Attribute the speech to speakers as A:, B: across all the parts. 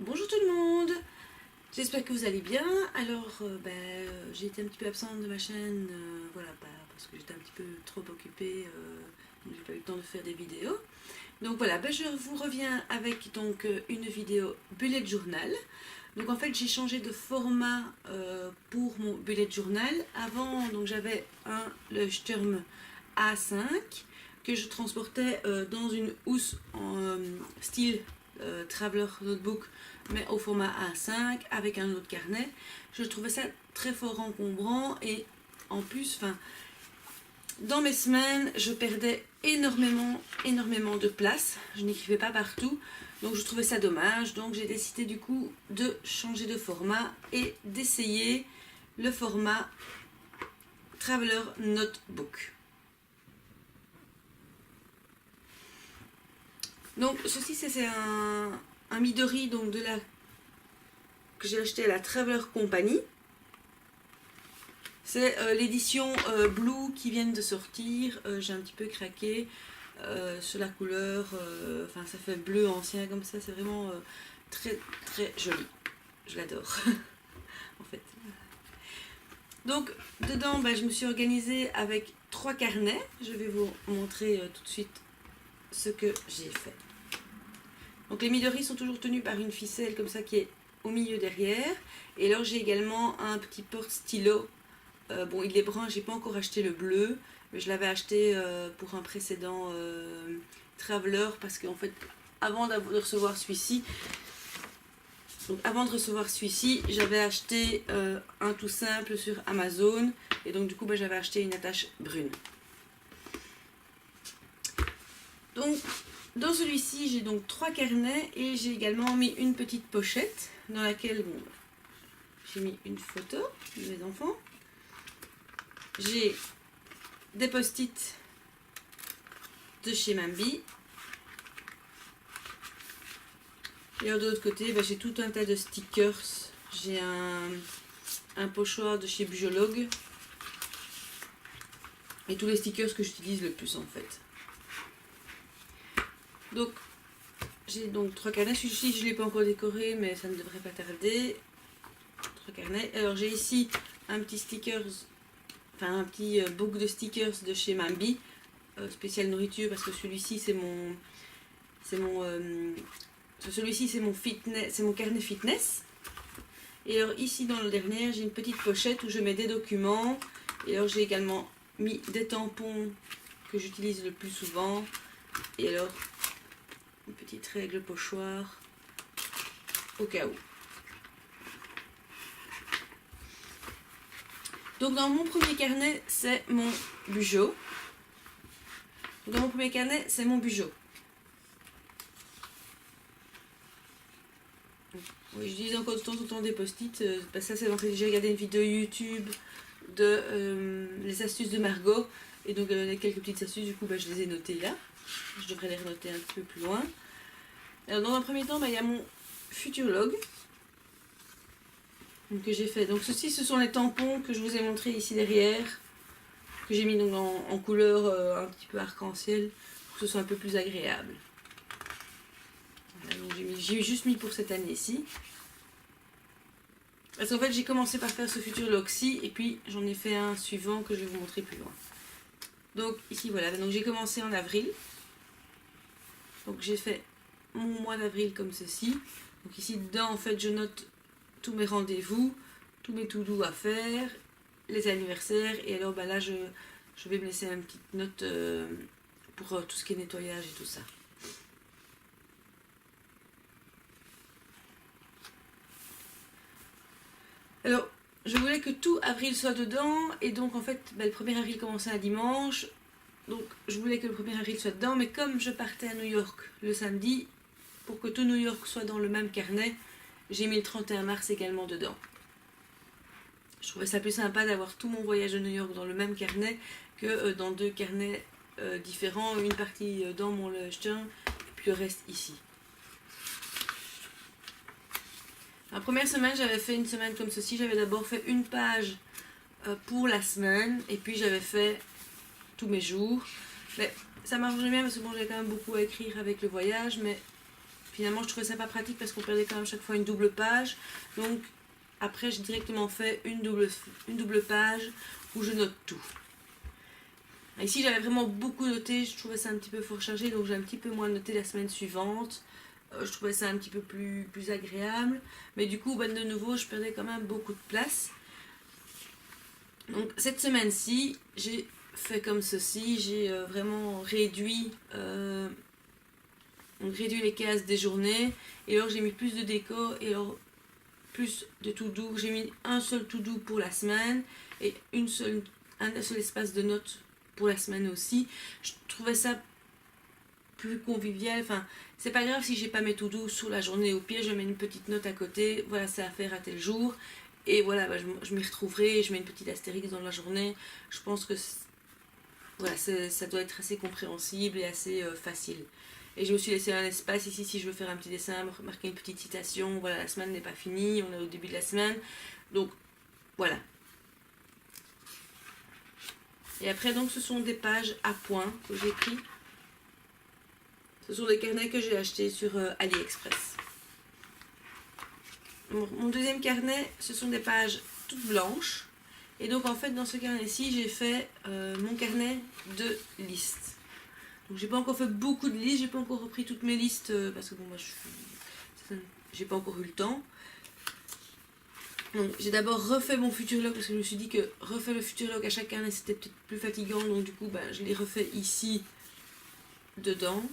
A: Bonjour tout le monde, j'espère que vous allez bien. Alors j'ai été un petit peu absente de ma chaîne, voilà, parce que j'étais un petit peu trop occupée, donc j'ai pas eu le temps de faire des vidéos. Donc voilà, je vous reviens avec une vidéo bullet journal. Donc en fait j'ai changé de format pour mon bullet journal. Avant donc j'avais le Sturm A5 que je transportais dans une housse en style Traveler Notebook, mais au format A5 avec un autre carnet. Je trouvais ça très fort encombrant et en plus, dans mes semaines, je perdais énormément de place. Je n'écrivais pas partout, donc je trouvais ça dommage. Donc j'ai décidé du coup de changer de format et d'essayer le format Traveler Notebook. Donc ceci c'est un Midori donc que j'ai acheté à la Traveler Company. C'est l'édition Blue qui vient de sortir. J'ai un petit peu craqué sur la couleur. Ça fait bleu ancien comme ça. C'est vraiment très très joli. Je l'adore en fait. Donc dedans je me suis organisée avec 3 carnets. Je vais vous montrer tout de suite ce que j'ai fait. Donc les Midori sont toujours tenus par une ficelle comme ça qui est au milieu derrière. Et alors j'ai également un petit porte-stylo. Bon, il est brun, j'ai pas encore acheté le bleu, mais je l'avais acheté pour un précédent Traveler parce qu'en fait, avant de recevoir celui-ci, j'avais acheté un tout simple sur Amazon et donc du coup, j'avais acheté une attache brune. Donc, dans celui-ci, j'ai donc 3 carnets et j'ai également mis une petite pochette dans laquelle j'ai mis une photo de mes enfants. J'ai des post-it de chez Mambi. Et de l'autre côté, j'ai tout un tas de stickers. J'ai un pochoir de chez Biologue. Et tous les stickers que j'utilise le plus en fait. Donc, j'ai donc 3 carnets. Celui-ci, je ne l'ai pas encore décoré, mais ça ne devrait pas tarder. 3 carnets. Alors, j'ai ici un petit stickers. Un petit book de stickers de chez Mambi, spécial nourriture parce que celui-ci c'est mon fitness, c'est mon carnet fitness. Et alors ici dans le dernier j'ai une petite pochette où je mets des documents. Et alors j'ai également mis des tampons que j'utilise le plus souvent. Et alors une petite règle pochoir au cas où. Donc dans mon premier carnet, c'est mon Bujo. Oui, je dis encore de temps en temps des post-it. Ça, c'est donc j'ai regardé une vidéo YouTube de les astuces de Margot. Et donc elle a quelques petites astuces, du coup je les ai notées là. Je devrais les renoter un petit peu plus loin. Alors dans un premier temps, il y a mon Futurlog. Que j'ai fait. Donc ceci, ce sont les tampons que je vous ai montré ici derrière, que j'ai mis donc en couleur un petit peu arc-en-ciel pour que ce soit un peu plus agréable. Voilà, donc j'ai juste mis pour cette année-ci. Parce qu'en fait j'ai commencé par faire ce Futurlog-ci et puis j'en ai fait un suivant que je vais vous montrer plus loin. Donc ici voilà, donc j'ai commencé en avril. Donc j'ai fait mon mois d'avril comme ceci. Donc ici dedans en fait je note tous mes rendez-vous, tous mes to-do à faire, les anniversaires. Et alors là je vais me laisser une petite note pour tout ce qui est nettoyage et tout ça. Alors je voulais que tout avril soit dedans. Et donc en fait le 1er avril commençait un dimanche. Donc je voulais que le 1er avril soit dedans. Mais comme je partais à New York le samedi, pour que tout New York soit dans le même carnet, j'ai mis le 31 mars également dedans. Je trouvais ça plus sympa d'avoir tout mon voyage de New York dans le même carnet que dans 2 carnets différents. Une partie dans mon Sturm et puis le reste ici. La première semaine, j'avais fait une semaine comme ceci. J'avais d'abord fait une page pour la semaine et puis j'avais fait tous mes jours. Mais ça marchait bien parce que j'avais quand même beaucoup à écrire avec le voyage. Mais finalement je trouvais ça pas pratique parce qu'on perdait quand même chaque fois une double page. Donc après j'ai directement fait une double page où je note tout. Ici j'avais vraiment beaucoup noté, je trouvais ça un petit peu fort chargé, donc j'ai un petit peu moins noté la semaine suivante. Je trouvais ça un petit peu plus agréable, mais du coup de nouveau je perdais quand même beaucoup de place. Donc cette semaine-ci j'ai fait comme ceci, j'ai vraiment réduit les cases des journées, et alors j'ai mis plus de déco et alors plus de to-do. J'ai mis un seul to-do pour la semaine et un seul espace de notes pour la semaine aussi. Je trouvais ça plus convivial. Enfin, c'est pas grave si j'ai pas mes to-do sur la journée. Au pire, je mets une petite note à côté. Voilà, c'est à faire à tel jour. Et voilà, je m'y retrouverai. Je mets une petite astérix dans la journée. Je pense que voilà, ça doit être assez compréhensible et assez facile. Et je me suis laissé un espace ici si je veux faire un petit dessin, marquer une petite citation. Voilà, la semaine n'est pas finie, on est au début de la semaine. Donc, voilà. Et après, donc, ce sont des pages à points que j'ai pris. Ce sont des carnets que j'ai achetés sur AliExpress. Mon deuxième carnet, ce sont des pages toutes blanches. Et donc, en fait, dans ce carnet-ci, j'ai fait mon carnet de listes. Donc j'ai pas encore fait beaucoup de listes, j'ai pas encore repris toutes mes listes parce que bon moi j'ai pas encore eu le temps. Donc j'ai d'abord refait mon futur log parce que je me suis dit que refaire le futur log à chaque carnet c'était peut-être plus fatigant, donc du coup je l'ai refait ici dedans.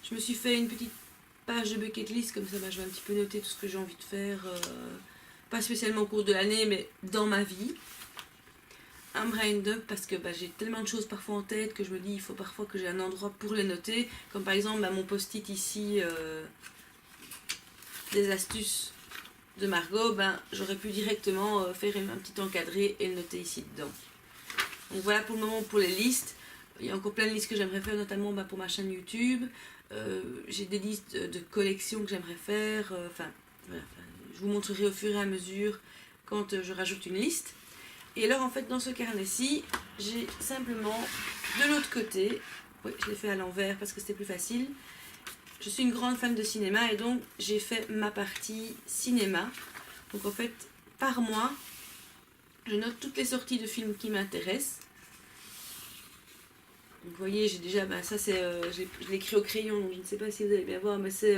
A: Je me suis fait une petite page de bucket list, comme ça je vais un petit peu noter tout ce que j'ai envie de faire, pas spécialement au cours de l'année mais dans ma vie. Un brain dump parce que j'ai tellement de choses parfois en tête que je me dis il faut parfois que j'ai un endroit pour les noter, comme par exemple mon post-it ici des astuces de Margot, j'aurais pu directement faire un petit encadré et le noter ici dedans. Donc voilà pour le moment pour les listes. Il y a encore plein de listes que j'aimerais faire, notamment pour ma chaîne YouTube. J'ai des listes de collections que j'aimerais faire, voilà, je vous montrerai au fur et à mesure quand je rajoute une liste. Et alors en fait dans ce carnet-ci, j'ai simplement de l'autre côté, oui je l'ai fait à l'envers parce que c'était plus facile, je suis une grande fan de cinéma et donc j'ai fait ma partie cinéma. Donc en fait par mois, je note toutes les sorties de films qui m'intéressent. Donc vous voyez j'ai déjà, ça c'est, je l'ai écrit au crayon donc je ne sais pas si vous allez bien voir mais c'est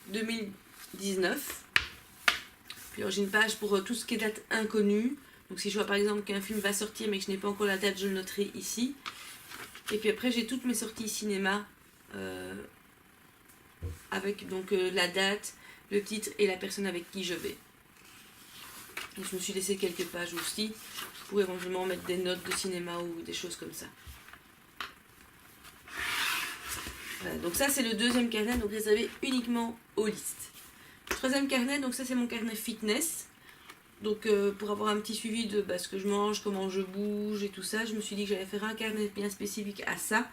A: 2019. Puis alors j'ai une page pour tout ce qui est date inconnue. Donc si je vois par exemple qu'un film va sortir mais que je n'ai pas encore la date, je le noterai ici. Et puis après j'ai toutes mes sorties cinéma avec donc la date, le titre et la personne avec qui je vais. Et je me suis laissé quelques pages aussi pour éventuellement mettre des notes de cinéma ou des choses comme ça. Voilà, donc ça c'est le deuxième carnet, donc réservé uniquement aux listes. Troisième carnet, donc ça c'est mon carnet fitness. Donc pour avoir un petit suivi de ce que je mange, comment je bouge et tout ça, je me suis dit que j'allais faire un carnet bien spécifique à ça.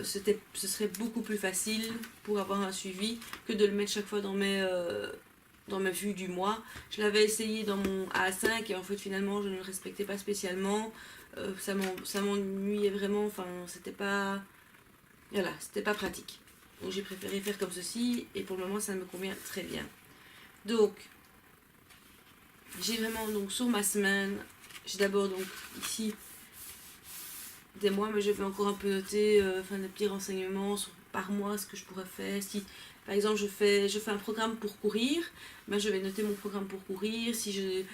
A: Ce serait beaucoup plus facile pour avoir un suivi que de le mettre chaque fois dans mes vues du mois. Je l'avais essayé dans mon A5 et en fait finalement je ne le respectais pas spécialement. Ça m'ennuyait vraiment, enfin c'était pas pratique. Donc j'ai préféré faire comme ceci et pour le moment ça me convient très bien. Donc j'ai vraiment donc sur ma semaine, j'ai d'abord donc ici des mois, mais je vais encore un peu noter des petits renseignements par mois ce que je pourrais faire. Si par exemple je fais un programme pour courir, je vais noter mon programme pour courir. Si j'ai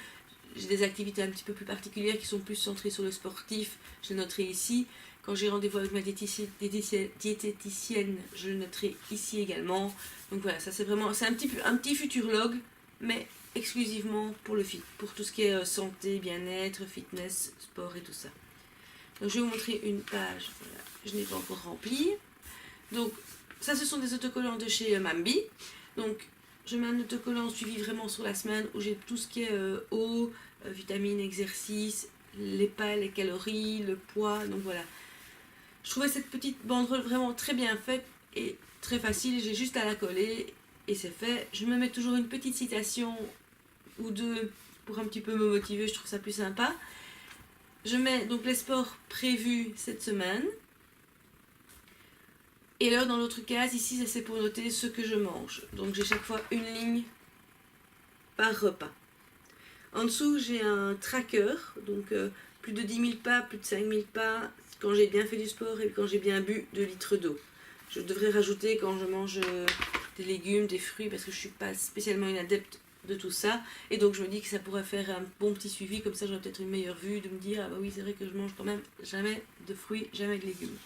A: des activités un petit peu plus particulières qui sont plus centrées sur le sportif, je les noterai ici. Quand j'ai rendez-vous avec ma diététicienne, je le noterai ici également. Donc voilà, ça c'est vraiment un petit futur log, mais exclusivement pour tout ce qui est santé, bien-être, fitness, sport et tout ça. Donc je vais vous montrer une page, voilà, je n'ai pas encore remplie. Donc ça ce sont des autocollants de chez Mambi. Donc je mets un autocollant suivi vraiment sur la semaine où j'ai tout ce qui est eau, vitamines, exercice, les pas, les calories, le poids, donc voilà. Je trouvais cette petite banderole vraiment très bien faite et très facile, j'ai juste à la coller et c'est fait. Je me mets toujours une petite citation ou deux pour un petit peu me motiver, je trouve ça plus sympa. Je mets donc les sports prévus cette semaine. Et alors dans l'autre case, ici, ça c'est pour noter ce que je mange. Donc j'ai chaque fois une ligne par repas. En dessous, j'ai un tracker, donc plus de 10 000 pas, plus de 5 000 pas, quand j'ai bien fait du sport et quand j'ai bien bu 2 litres d'eau. Je devrais rajouter quand je mange des légumes, des fruits, parce que je ne suis pas spécialement une adepte de tout ça. Et donc je me dis que ça pourrait faire un bon petit suivi, comme ça j'aurais peut-être une meilleure vue de me dire, ah bah oui c'est vrai que je mange quand même jamais de fruits, jamais de légumes.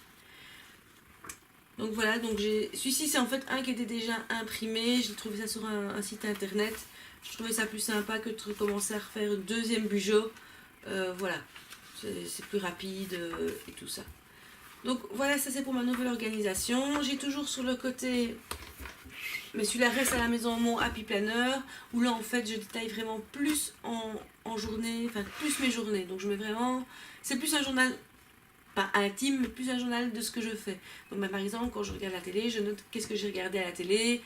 A: Donc voilà, donc celui-ci c'est en fait un qui était déjà imprimé, j'ai trouvé ça sur un site internet. Je trouvais ça plus sympa que de recommencer à refaire une deuxième bugeot. Voilà, c'est plus rapide et tout ça. Donc voilà, ça c'est pour ma nouvelle organisation. J'ai toujours sur le côté, mais celui-là reste à la maison, mon Happy Planner, où là en fait je détaille vraiment plus en journée, enfin plus mes journées. Donc je mets vraiment, c'est plus un journal, pas intime, mais plus un journal de ce que je fais. Donc par exemple, quand je regarde la télé, je note qu'est-ce que j'ai regardé à la télé,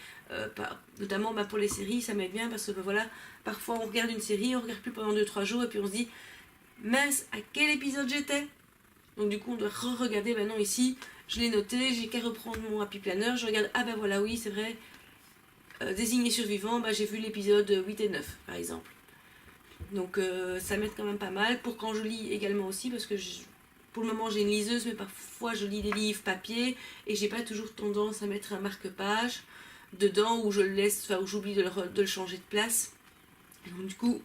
A: notamment pour les séries, ça m'aide bien parce que voilà, parfois on regarde une série, on regarde plus pendant 2-3 jours et puis on se dit, mince, à quel épisode j'étais? Donc du coup on doit re-regarder, non ici, je l'ai noté, j'ai qu'à reprendre mon Happy Planner, je regarde, ah ben voilà, oui c'est vrai, désigné survivant, j'ai vu l'épisode 8 et 9 par exemple. Donc ça m'aide quand même pas mal, pour quand je lis également aussi, parce que pour le moment j'ai une liseuse, mais parfois je lis des livres papier, et j'ai pas toujours tendance à mettre un marque-page dedans, où je le laisse, où j'oublie de le changer de place. Donc du coup,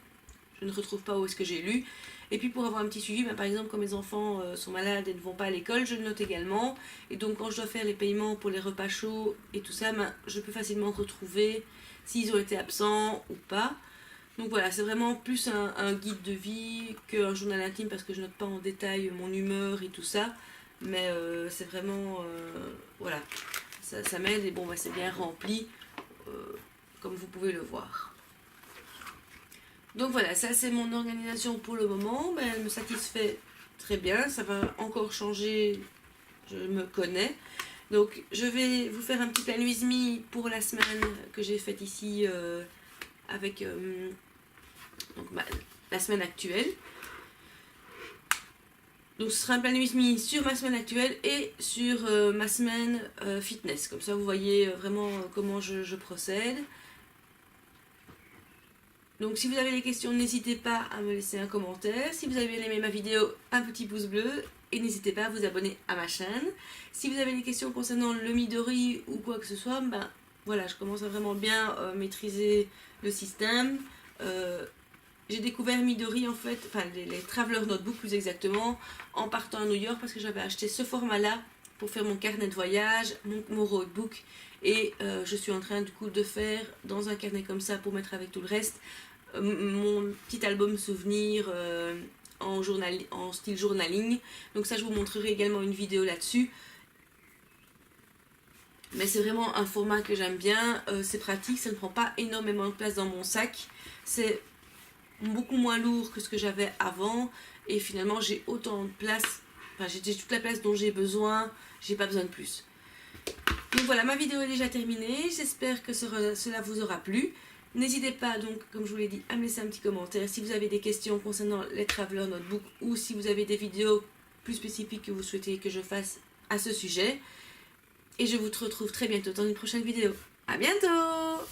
A: je ne retrouve pas où est-ce que j'ai lu. Et puis pour avoir un petit suivi, par exemple quand mes enfants sont malades et ne vont pas à l'école, je le note également. Et donc quand je dois faire les paiements pour les repas chauds et tout ça, je peux facilement retrouver s'ils ont été absents ou pas. Donc voilà, c'est vraiment plus un guide de vie qu'un journal intime, parce que je note pas en détail mon humeur et tout ça. Mais c'est vraiment, voilà, ça m'aide et bon, c'est bien rempli, comme vous pouvez le voir. Donc voilà, ça c'est mon organisation pour le moment. Elle me satisfait très bien, ça va encore changer, je me connais. Donc je vais vous faire un petit plan Luismi pour la semaine que j'ai faite ici avec donc, la semaine actuelle. Donc ce sera un plan Luismi sur ma semaine actuelle et sur ma semaine fitness. Comme ça vous voyez vraiment comment je procède. Donc si vous avez des questions, n'hésitez pas à me laisser un commentaire. Si vous avez bien aimé ma vidéo, un petit pouce bleu. Et n'hésitez pas à vous abonner à ma chaîne. Si vous avez des questions concernant le Midori ou quoi que ce soit, voilà, je commence à vraiment bien maîtriser le système. J'ai découvert Midori en fait, les Traveler Notebook plus exactement, en partant à New York, parce que j'avais acheté ce format-là pour faire mon carnet de voyage, mon roadbook. Et je suis en train du coup de faire dans un carnet comme ça pour mettre avec tout le reste mon petit album souvenir en style journaling. Donc ça je vous montrerai également une vidéo là-dessus. Mais c'est vraiment un format que j'aime bien, c'est pratique, ça ne prend pas énormément de place dans mon sac. C'est beaucoup moins lourd que ce que j'avais avant et finalement j'ai autant de place, j'ai toute la place dont j'ai besoin, j'ai pas besoin de plus. Donc voilà, ma vidéo est déjà terminée, j'espère que cela vous aura plu. N'hésitez pas donc, comme je vous l'ai dit, à me laisser un petit commentaire si vous avez des questions concernant les Traveler Notebook ou si vous avez des vidéos plus spécifiques que vous souhaitez que je fasse à ce sujet. Et je vous retrouve très bientôt dans une prochaine vidéo. À bientôt!